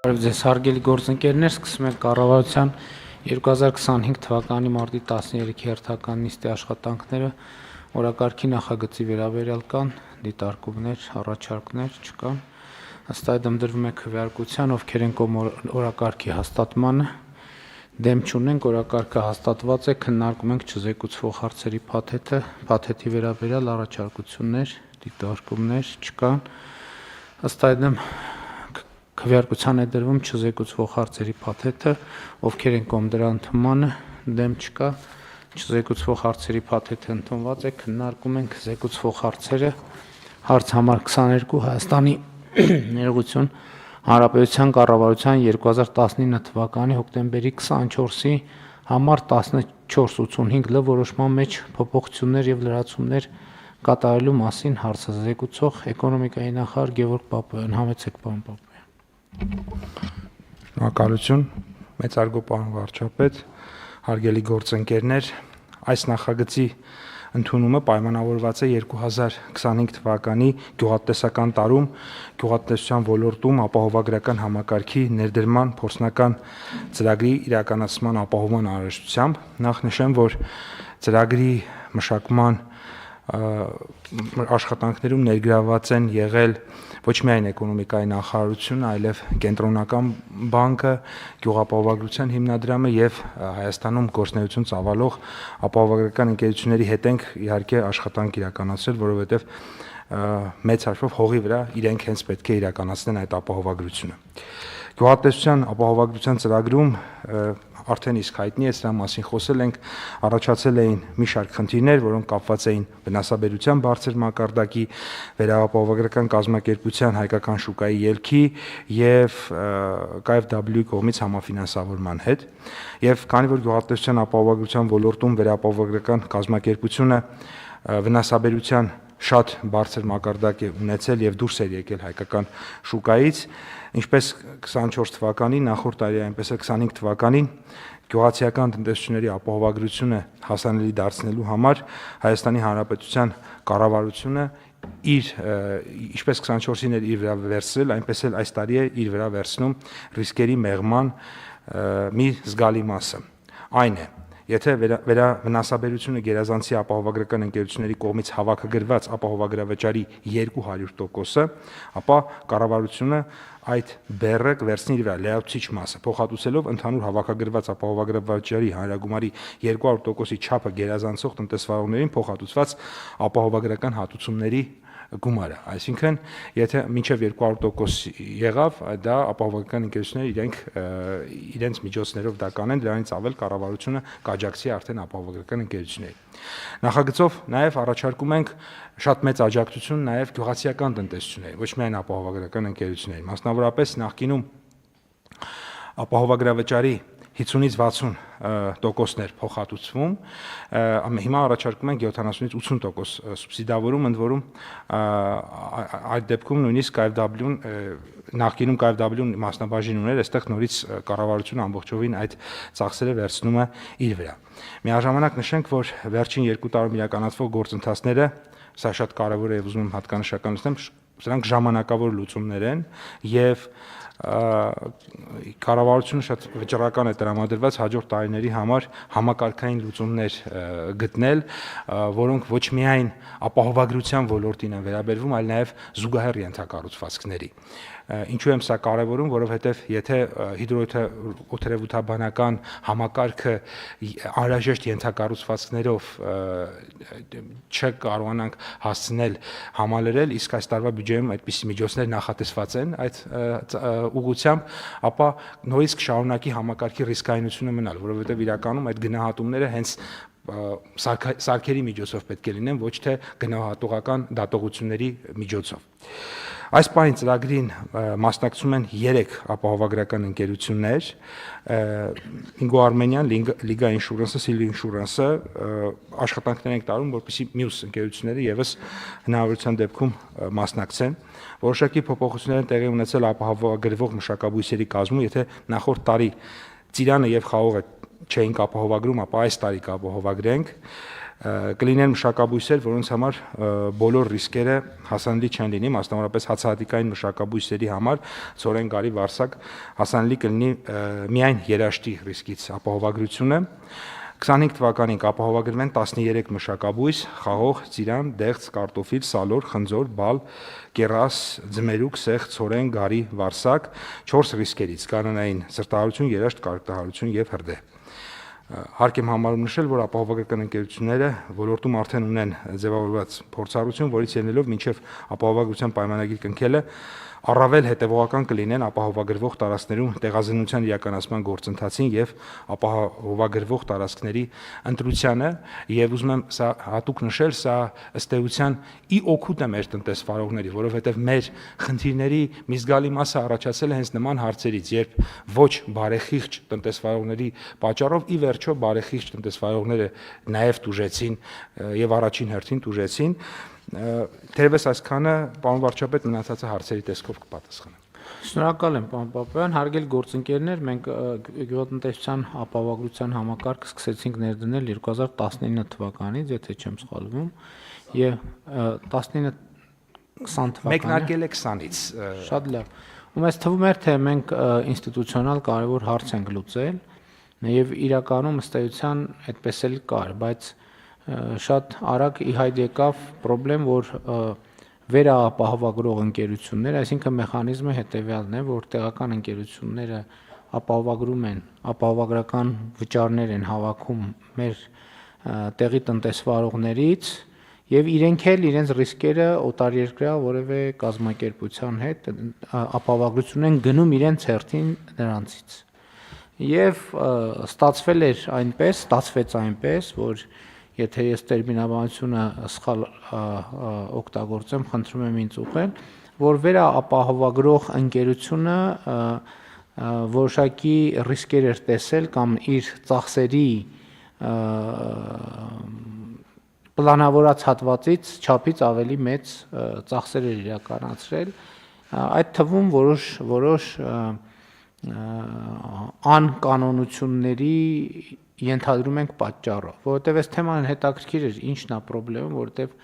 Ձեզ հարգելի գործընկերներ, սկսում ենք կառավարության 2025 թվականի մարտի 13-ի հերթական նիստի աշխատանքները, օրակարգի նախագծի վերաբերյալ կան դիտարկումներ, առաջարկներ չկան, ըստ այդմ դրվում է քվեարկության, ովքեր են կողմ օրակարգի հաստատմանը, դեմ չունենք, օրակարգը հաստատված է, քննարկում ենք չզեկուցվող հարցերի փաթեթի վերաբերյալ առաջարկություններ, դիտարկումներ չկան, ըստ այդմ քվեարկության է դրվում չզեկուցվող հարցերի փաթեթը, ովքեր են կողմ դրա ընդունմանը, դեմ չկա, չզեկուցվող հարցերի փաթեթը ընդունված է, քննարկում ենք զեկուցվող հարցերը, հարց համար 22 Հայաստանի ներողություն Հանրապետության կառավարության 2019 թվականի հոկտեմբերի 24-ի համար 1485 Լ որոշման մեջ փոփոխություններ եւ լրացումներ կատարելու մասին հարցը զեկուցող էկոնոմիկայի նախարար Գևորգ Պապոյան, համեցեք պարոն Պապոյան։ Շնորհակալություն, մեծարգո պարոն վարչապետ, հարգելի գործընկերներ, այս նախագծի ընդունումը պայմանավորված է 2025 թվականի գյուղատնտեսական տարում գյուղատնտեսության ոլորտում ապահովագրական համակարգի ներդրման փորձնական ծրագրի իրականացման ապահովման անհրաժեշտությամբ։ Նախ նշեմ, որ ծրագրի մշակման աշխատանքներում ներգրավված են եղել ոչ միայն էկոնոմիկայի նախարարությունը, այլև կենտրոնական բանկը, գյուղապահովագրության հիմնադրամը եւ Հայաստանում գործունեություն ծավալող ապահովագրական ընկերությունների հետ ենք իհարկե աշխատանք իրականացրել, որովհետեւ մեծ հաշվով հողի վրա իրենք հենց պետք է իրականացնեն այդ ապահովագրությունը։ Գյուղատնտեսության ապահովագրության ծրագրում արդեն իսկ հայտնի է, սրա մասին խոսել ենք, առաջացել էին մի շարք խնդիրներ, որոնք կապված էին վնասաբերության բարձր մակարդակի, վերահապահովագրական կազմակերպության հայկական շուկայի ելքի եւ KfW կողմից համաֆինանսավորման հետ։ Եվ քանի որ գյուղատնտեսության ապահովագրության ոլորտում վերահապահովագրական կազմակերպությունը վնասաբերության շատ բարձր մակարդակ է ունեցել եւ դուրս էր եկել հայկական շուկայից, ինչպես 24 թվականին, նախորդ տարի այնպես էլ 25 թվականին գյուղացիական տնտեսությունների ապահովագրությունը հասանելի դարձնելու համար Հայաստանի Հանրապետության կառավարությունը ինչպես 24-ին էր իր վրա վերցրել, այնպես էլ այս տարի է իր վրա վերցնում ռիսկերի մեղման մի զգալի մասը։ Այն է, եթե վնասաբերությունը գերազանցի ապահովագրական ընկերությունների կողմից հավաքագրված ապահովագրավճարի 200%-ը, ապա կառավարությունը այդ բեռը կվերցնի իր վրա լիացուցիչ մասը, փոխհատուցելով ընդհանուր հավաքագրված ապահովագրավճարի հանրագումարի 200%-ի չափը գերազանցող տնտեսվարողներին փոխհատուցված ապահովագրական հատուցումների գումարը, այսինքն եթե մինչև 200% եղավ, դա ապահովագրական ընկերությունները իրենց միջոցներով դա կանեն, դրանից ավել կառավարությունը կաջակցի արդեն ապահովագրական ընկերություններին։ Նախագծով նաև առաջարկում ենք շատ մեծ աջակցություն նաև գյուղացիական տնտեսություններին, ոչ միայն ապահովագրական ընկերություններին, մասնավորապես նախկինում ապահովագրավճարի 50-ից 60%-ներ փոխհատուցվում, հիմա առաջարկում ենք 70-ից 80% սուբսիդավորում, ընդ որում այդ դեպքում նույնիսկ KfW-ն նախկինում KfW-ն մասնաբաժին ուներ, այստեղ նորից կառավարությունը ամբողջովին այդ ծախսերը վերցնում է իր վրա։ Միաժամանակ նշենք, որ վերջին 2 տարում իրականացվող գործընթացները, սա շատ կարևոր է եւ ուզում եմ հատկանշականացնեմ, սրանք ժամանակավոր լուծումներ են եւ կառավարությունը շատ վճռական է տրամադրված հաջորդ տարիների համար համակարգային լուծումներ գտնել, որոնք ոչ միայն ապահովագրության ոլորտին են վերաբերվում, այլ նաև զուգահեռ ենթակառուցվածքների։ Ինչու եմ սա կարևորում, որովհետև եթե հիդրոօթերևութաբանական համակարգը անհրաժեշտ ենթակառուցվածքներով չկարողանանք հասցնել համալրել, իսկ այս տարվա բյուջեում այդպիսի միջոցներ նախատեսված են այդ ուղղությամբ, ապա նորից կշարունակի համակարգի ռիսկայնությունը մնալ, որովհետև իրականում այդ գնահատումները հենց սարքերի միջոցով պետք է լինեն, ոչ թե գնահատողական դատողությունների միջոցով։ Այս պահին ծրագրին մասնակցում են 3 ապահովագրական ընկերություններ՝ Ingo Armenian, Liga Insurance-ը, Silver Insurance-ը, աշխատանքներ ենք տարում, որպեսզի մյուս ընկերությունները եւս հնարավորության դեպքում մասնակցեն։ Որոշակի փոփոխություններ են տեղի ունեցել ապահովագրվող մշակաբույսերի կազմում, եթե նախորդ տարի ծիրանը եւ խաղողը չէինք ապահովագրում, ապա այս տարի կապահովագրենք։ կլինեն մշակաբույսեր, որոնց համար բոլոր ռիսկերը հասանելի չեն լինի, մասնավորապես հացահատիկային մշակաբույսերի համար ցորեն գարի վարսակ հասանելի կլինի միայն երաշտի ռիսկից ապահովագրությունը։ 25 թվականին կապահովագրվեն 13 մշակաբույս՝ խաղող, ծիրան, դեղց, կարտոֆիլ, սալոր, խնձոր, բալ, կերաս, ձմերուկ, սեղ, ցորեն, գարի, վարսակ 4 ռիսկերից՝ կանոնային սրտահարություն, երաշտ, կարոտահարություն եւ հրդեհ։ Հարկ եմ համարում նշել, որ ապահովագրական ընկերությունները ոլորտում արդեն ունեն ձևավորված փորձառություն, որից ելնելով մինչև ապահովագրության պայմանագիր կնքելը առավել հետևողական կլինեն ապահովագրվող տարածքներում տեղազնության իրականացման գործընթացին եւ ապահովագրվող տարածքների ընտրությանը, եւ ուզում եմ սա հատուկ նշել, սա ըստ էության ի օգուտ է մեր տնտեսվարողների, որովհետեւ մեր խնդիրների մի զգալի մասը առաջացել է հենց նման հարցերից, երբ ոչ բարեխիղճ տնտեսվարողների պատճառով ի վերջո բարեխիղճ տնտեսվարողները նաեւ տուժեցին եւ առաջին հերթին տուժեցին։ Թերևս այսքանը, պարոն վարչապետ, մնացածը հարցերի տեսքով կպատասխանեմ։ Շնորհակալ եմ, պարոն Պապոյան, հարգելի գործընկերներ, մենք գյուղատնտեսության ապահովագրության համակարգը սկսեցինք ներդնել 2019 թվականից, եթե չեմ սխալվում, եւ 19-20 թվականին մեկնարկել է 20-ից։ Շատ լավ։ Ու մեզ թվում էր, թե մենք ինստիտուցիոնալ կարևոր հարց ենք լուծել, եւ իրականում ըստ էության այդպես էլ կար, բայց շատ արագ ի հայտ եկավ խնդրեմ, որ վերաապահովագրող ընկերությունները, այսինքն մեխանիզմը հետեւյալն է, որ տեղական ընկերությունները ապահովագրում են, ապահովագրական վճարներ են հավաքում մեր տեղի տնտեսվարողներից եւ իրենք էլ իրենց ռիսկերը օտարերկրյա որևէ կազմակերպության հետ ապահովագրություն են գնում իրենց հերթին նրանցից։ Եվ ստացվեց այնպես, որ եթե ես տերմինաբանությունը սխալ օգտագործեմ, խնդրում եմ ինձ ուղղել, որ վերաապահովագրող ընկերությունը որոշակի ռիսկեր էր տեսել կամ իր ծախսերի պլանավորած հատվածից չափից ավելի մեծ ծախսեր էր իրականացրել, այդ թվում որոշ անկանոնությունների ենթադրում ենք պատճառով, որովհետև այս թեման հետաքրքիր էր, ինչն է խնդրեմը, որովհետև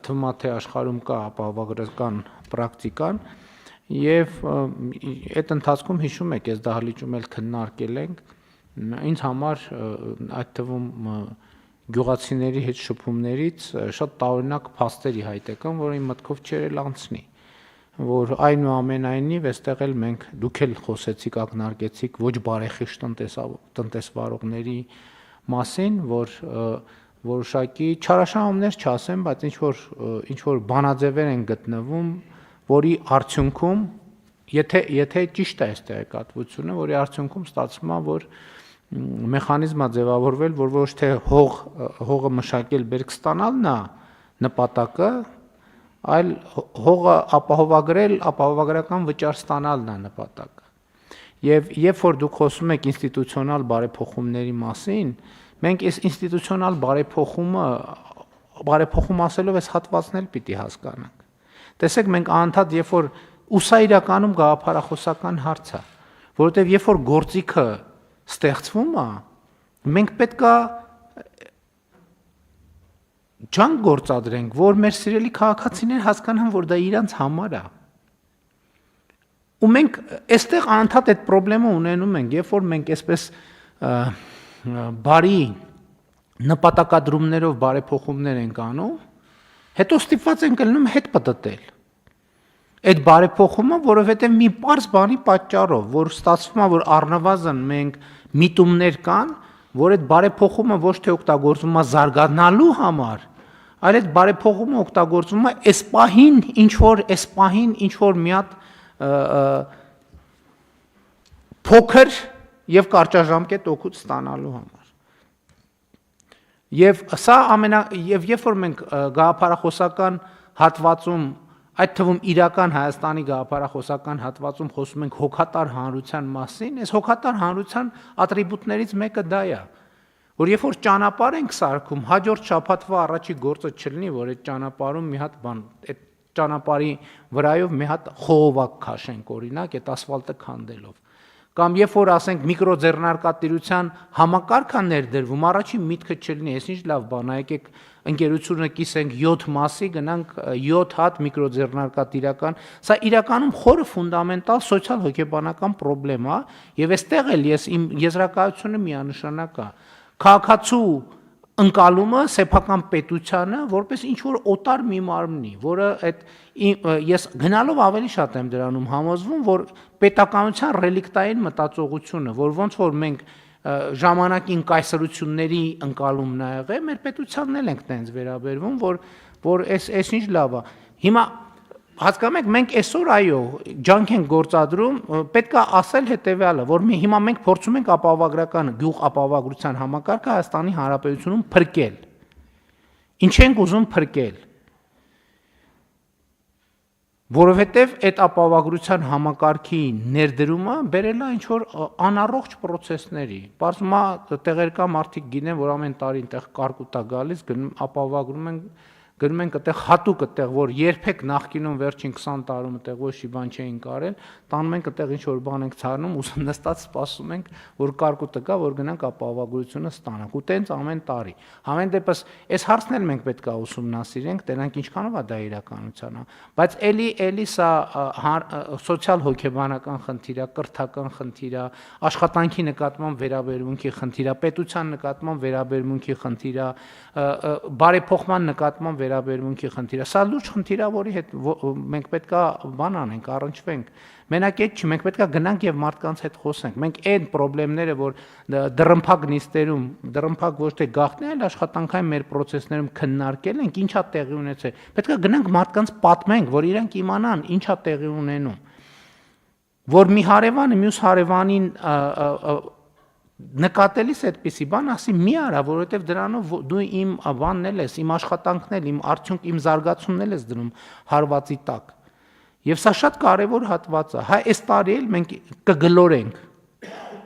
թվում է թե աշխարհում կա ապահովագրական պրակտիկան եւ այդ ընթացքում հիշում եք, այս դահլիճում էլ քննարկել ենք, ինձ համար այդ թվում գյուղացիների հետ շփումներից շատ տարօրինակ փաստերի հայտ եկան, որ իմ մտքով չէր անցնի, որ այնուամենայնիվ այստեղ էլ մենք դուք էլ խոսեցիք, ակնարկեցիք ոչ բարեխիղճ տնտեսվարողների մասին, որ որոշակի չարաշահումներ չասեմ, բայց ինչ որ բանաձևեր են գտնվում, որի արդյունքում, եթե ճիշտ է այս տեղեկատվությունը, որի արդյունքում ստացվում է, որ մեխանիզմը ձևավորվել, որ ոչ թե հողը մշակել բերք ստանալն է նպատակը, այլ հողը ապահովագրել, ապահովագրական վճար ստանալն է նպատակը։ Եվ երբ որ դուք խոսում եք ինստիտուցիոնալ բարեփոխումների մասին, մենք այս ինստիտուցիոնալ բարեփոխում ասելով այս հատվածն էլ պիտի հասկանանք։ Տեսեք, մենք անդադ երբ որ ուսա իրականում գաղափարախոսական հարց է, որովհետև երբ որ գործիքը ստեղծվում է, մենք պետք է ջանք գործադրենք, որ մեր սիրելի քաղաքացիներ հասկանան, որ դա իրանց համար է։ Ու մենք այստեղ անդադ այդ խնդրեմը ունենում ենք, երբ որ մենք այսպես բարի նպատակադրումներով բարեփոխումներ ենք անում, հետո ստիպված ենք լինում հետ պատտել։ Այդ բարեփոխումը, որովհետև մի պարզ բանի պատճառով, որ ստացվում է, որ առնվազն մենք միտումներ կան, որ այդ բարեփոխումը ոչ թե օգտագործվում է զարգանալու համար, այլ այդ բարեփոխումը օգտագործվում է այս պահին ինչ որ մի հատ փոքր եւ կարճաժամկետ օգուտ ստանալու համար։ Եվ սա եւ երբ որ մենք գաղափարախոսական հատվածում, այդ թվում իրական Հայաստանի գաղափարախոսական հատվածում խոսում ենք հոգատար հանրության մասին, այս հոգատար հանրության ատրիբուտներից մեկը դա է, որ երբ որ ճանապարհ ենք սարքում, հաջորդ շաբաթվա առաջի գործը չլինի, որ այդ ճանապարհում մի հատ բան, այդ ճանապարհի վրայով մի հատ խողովակ քաշենք, օրինակ, այդ ասֆալտը քանդելով, Կամ երբ որ ասենք միկրոձեռնարկատիրության համակարգը ներդրվում, առաջին միտքը չլինի, այս ինչ լավ բան է, եկեք ընկերությունը կիսենք 7 մասի, գնանք 7 հատ միկրոձեռնարկատիրական, սա իրականում խորը ֆունդամենտալ սոցիալ-հոգեբանական խնդրեմ է, եւ այստեղ էլ իմ եզրակացությունը միանշանակ է։ Քաղաքացու ընկալումը սեփական պետությանը որպես ինչ որ օտար մի մարմնի, որը այդ ես գնալով ավելի շատ եմ դրանում համոզվում, որ պետականության ռելիկտային մտածողությունը, որ ոնց որ մենք ժամանակին կայսրությունների ընկալումն ա եղել, մեր պետությանն էլ ենք տենց վերաբերվում, որ այս ինչ լավ է։ Հիմա հասկանում եք, մենք այսօր այո, ջանք ենք գործադրում, պետք է ասել հետեւյալը, որ հիմա մենք փորձում ենք ապահովագրական գյուղ ապահովագրության համակարգը Հայաստանի Հանրապետությունում փրկել։ Ինչ ենք ուզում փրկել։ Որովհետև այդ ապահովագրության համակարգի ներդրումը բերել է ինչ-որ անառողջ պրոցեսների։ Պարզվում է տեղեր կա մարդիկ գինեն, որ ամեն տարի այնտեղ կարկուտ է գալիս, ապահովագրում են գնում ենք այդտեղ հատուկ այդտեղ, որ երբեք նախկինում վերջին 20 տարում այդտեղ ոչ մի բան չէին կարել, տանում ենք այդտեղ ինչ որ բան ենք ցարնում, ուսում նստած սպասում ենք, որ կարկուտը գա, որ գնանք ապահովագրությունը ստանանք։ Ու տենց ամեն տարի։ Համեն դեպս այս հարցն էլ մենք պետք է ուսումնասիրենք, տենանք ինչքանով է դա իրականության է։ Բայց էլի սա սոցիալ-հոգեբանական խնդիր է, կրթական խնդիր է, աշխատանքի նկատմամբ վերաբերմունքի խնդիր է, պետության նկատմամբ վերաբերմունքի խնդիր է, բարեփոխման նկատմամբ վերաբերմունքի խնդիրը, սա լուրջ խնդիր է, որի հետ մենք պետքա բան անենք, առնչվենք։ Մենակ այդ չի, մենք պետքա գնանք եւ մարդկանց հետ խոսենք։ Մենք այն խնդիրները, որ դռնփակ նիստերում, դռնփակ ոչ թե գաղտնի, այլ աշխատանքային մեր process-ներում քննարկել ենք, ինչա տեղի ունեցել։ Պետքա գնանք մարդկանց պատմենք, որ իրանք իմանան, ինչա տեղի ունենում։ Որ մի հարևանը մյուս հարևանին նկատելիս այդպիսի բան ասի մի արա, որովհետև դրանով դու իմ բանն էլ ես, իմ աշխատանքն էլ, իմ արդյունք, իմ զարգացումն էլ ես դնում հարվածի տակ։ Եվ սա շատ կարևոր հատված է։ Հա, այս տարի էլ մենք կգլորենք։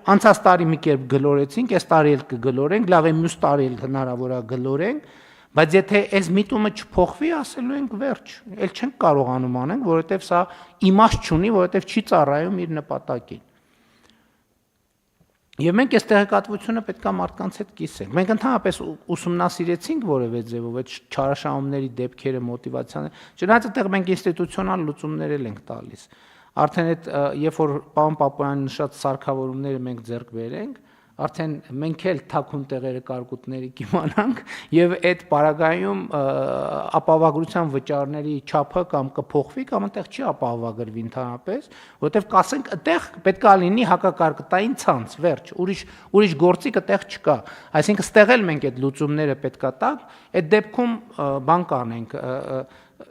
Անցած տարի մի կերպ գլորեցինք, այս տարի էլ կգլորենք, լավ է մյուս տարի էլ հնարավոր է գլորենք, բայց եթե այս միտումը չփոխվի, ասելու ենք վերջ, էլ չենք կարողանում անենք, որովհետև սա իմաստ չունի, որովհետև չի ծառայում իր նպատակին։ Եվ մենք այս տեղեկատվությունը պետքա մարդկանց հետ կիսենք։ Մենք ընդհանրապես ուսումնասիրեցինք որևէ ձևով այդ չարաշահումների դեպքերը, մոտիվացիաները։ Չնայած այդտեղ մենք ինստիտուցիոնալ լուծումներ ենք տալիս։ Արդեն այդ երբ որ պարոն Պապոյանը նշած սարքավորումները մենք ձեռք բերենք, արդեն մենք էլ թաքուն տեղերը կարկուտների կիմանանք եւ այդ պարագայում ապահովագրության վճարների չափը կամ կփոխվի կամ այնտեղ չի ապահովագրվի ընդհանրապես, որովհետեւ կասենք այդտեղ պետքա լինի հակակարկտային ցանց, վերջ, ուրիշ գործիք այդտեղ չկա։ Այսինքն ստեղ էլ մենք այդ լուծումները պետքա տանք, այդ դեպքում բան կանենք,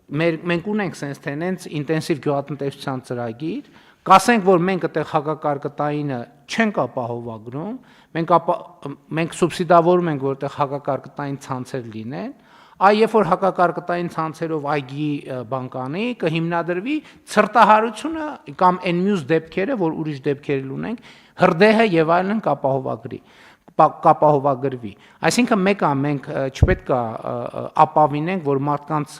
մենք ունենք sense թե նենց ինտենսիվ գյուղատնտեսության ծրագիր, կասենք, որ մենք այդտեղ հակակարկտայինը չենք ապահովագրում, մենք սուբսիդավորում ենք, որ այդտեղ հակակարկտային ցանցեր լինեն, երբ որ հակակարկտային ցանցերով այգի բան կանի, կհիմնադրվի ցրտահարությունը կամ այն մյուս դեպքերը, որ ուրիշ դեպքեր ունենք, հրդեհը եւ այլն կապահովագրվի։ Այսինքն մեկը մենք չպետք է ապավինենք, որ մարդկանց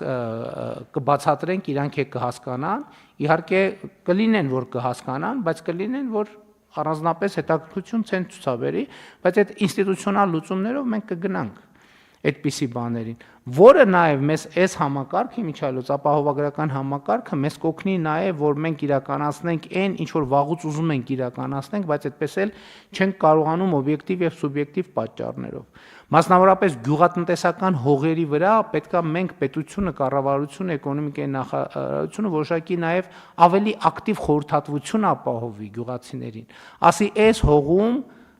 կբացատրենք, իրանք է կհասկանան, իհարկե կլինեն, որ կհասկանան, բայց կլինեն, որ առանձնապես հետաքրքրություն չեն ցուցաբերի, բայց այդ ինստիտուցիոնալ լուծումներով մենք կգնանք այդպիսի բաներին, որը նաև մեզ այս համակարգի միջալոց ապահովագրական համակարգը մեզ կօգնի նաև, որ մենք իրականացնենք այն, ինչ որ վաղուց ուզում ենք իրականացնենք, բայց այդպես էլ չենք կարողանում օբյեկտիվ եւ սուբյեկտիվ պատճառներով։ Մասնավորապես գյուղատնտեսական հողերի վրա պետքա մենք պետությունը, կառավարությունը, էկոնոմիկայի նախարարությունը որոշակի նաև ավելի ակտիվ խորհրդատվություն ապահովի գյուղացիներին։ Ասի այս հողում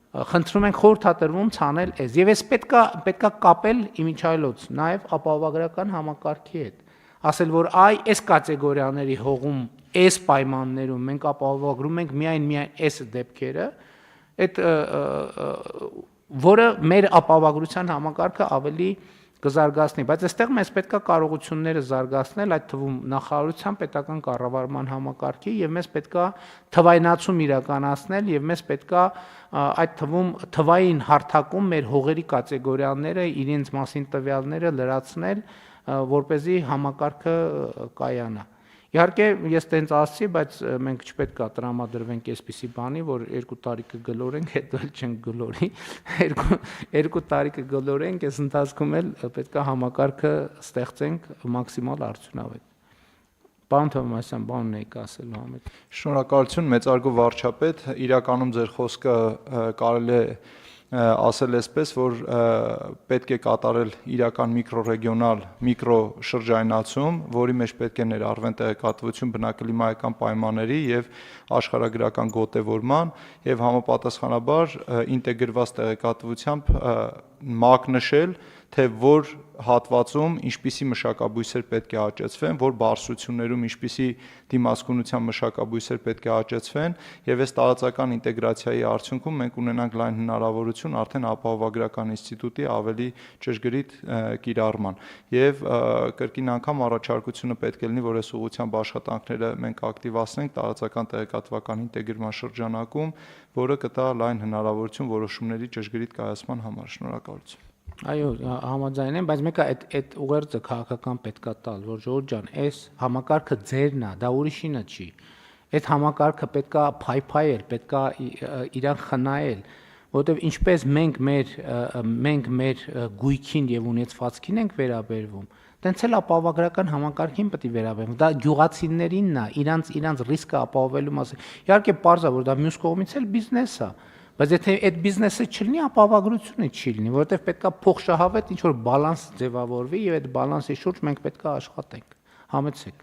խնդրում ենք խորհրդատրվում ցանել այս եւ այս պետքա կապել իմիջայլոց նաեւ ապահովագրական համակարգի հետ ասել որ այս կատեգորիաների հողում այս պայմաններում մենք ապահովագրում ենք միայն այս դեպքերը այդ որը մեր ապահովագրության համակարգը ավելի կզարգացնի, բայց այստեղ մեզ պետքա կարողությունները զարգացնել, այդ թվում նախարարության պետական կառավարման համակարգի եւ մեզ պետքա թվայնացում իրականացնել եւ մեզ պետքա այդ թվում թվային հարթակում մեր հողերի կատեգորիաները, իրենց մասին տվյալները լրացնել, որ เป զի համակարգը կայանա։ Իհարկե ես տենց ասացի, բայց մենք չպետք է տրամադրվենք այսպիսի բանի, որ 2 տարի կգլորենք, հետո էլ չենք գլորի, 2 տարի կգլորենք, այս ընթացքում էլ պետք է համակարգը ստեղծենք մաքսիմալ արդյունավետ։ Պարոն Թովմասյան, բան ունեիք ասելու համետ։ Շնորհակալություն, մեծարգո վարչապետ, իրականում ձեր խոսքը կարելի է ասել այսպես, որ պետք է կատարել իրական միկրոռեգիոնալ միկրոշրջայնացում, որի մեջ պետք է ներառվեն տեղեկատվություն բնակլիմայական պայմանների եւ աշխարհագրական գոտեվորման եւ համապատասխանաբար ինտեգրված տեղեկատվությամբ մակնշել, թե որ հատվածում ինչպիսի մշակաբույսեր պետք է աճեցվեն, որ բարձրություններում ինչպիսի դիմացկունության մշակաբույսեր պետք է աճեցվեն, եւ այս տարածական ինտեգրացիայի արդյունքում մենք ունենանք լայն հնարավորություն արդեն ապահովագրական ինստիտուտի ավելի ճշգրիտ կիրառման։ Եվ կրկին անգամ առաջարկությունը պետք է լինի, որ այս ուղղությամբ աշխատանքները մենք ակտիվացնենք տարածական տեղեկատվական ինտեգրման շրջանակում, որը կտա լայն հնարավորություն որոշումների ճշգրիտ կայացման համար։ Շնորհակալություն։ Այո, համաձայն եմ, բայց մեկը այդ ուղերձը քաղաքական պետքա տալ, որ Ժորժ ջան, այս համակարգը ձերն է, դա ուրիշինը չի։ Այդ համակարգը պետքա փայփայել, պետքա իրան խնայել, որովհետև ինչպես մենք մեր գույքին եւ ունեցվածքին ենք վերաբերվում, տենց էլ ապահովագրական համակարգին պետք է վերաբերվենք։ Դա գյուղացիներինն է, իրանց ռիսկը ապահովելու մասին։ Իհարկե, պարզ է, որ դա մյուս կողմից էլ բիզնես է։ Բայց եթե այդ բիզնեսը չլինի, ապահովագրությունը չի լինի, որովհետև պետքա փոխշահավետ ինչ-որ բալանս ձևավորվի եւ այդ բալանսի շուրջ մենք պետքա աշխատենք։ Համեցեք։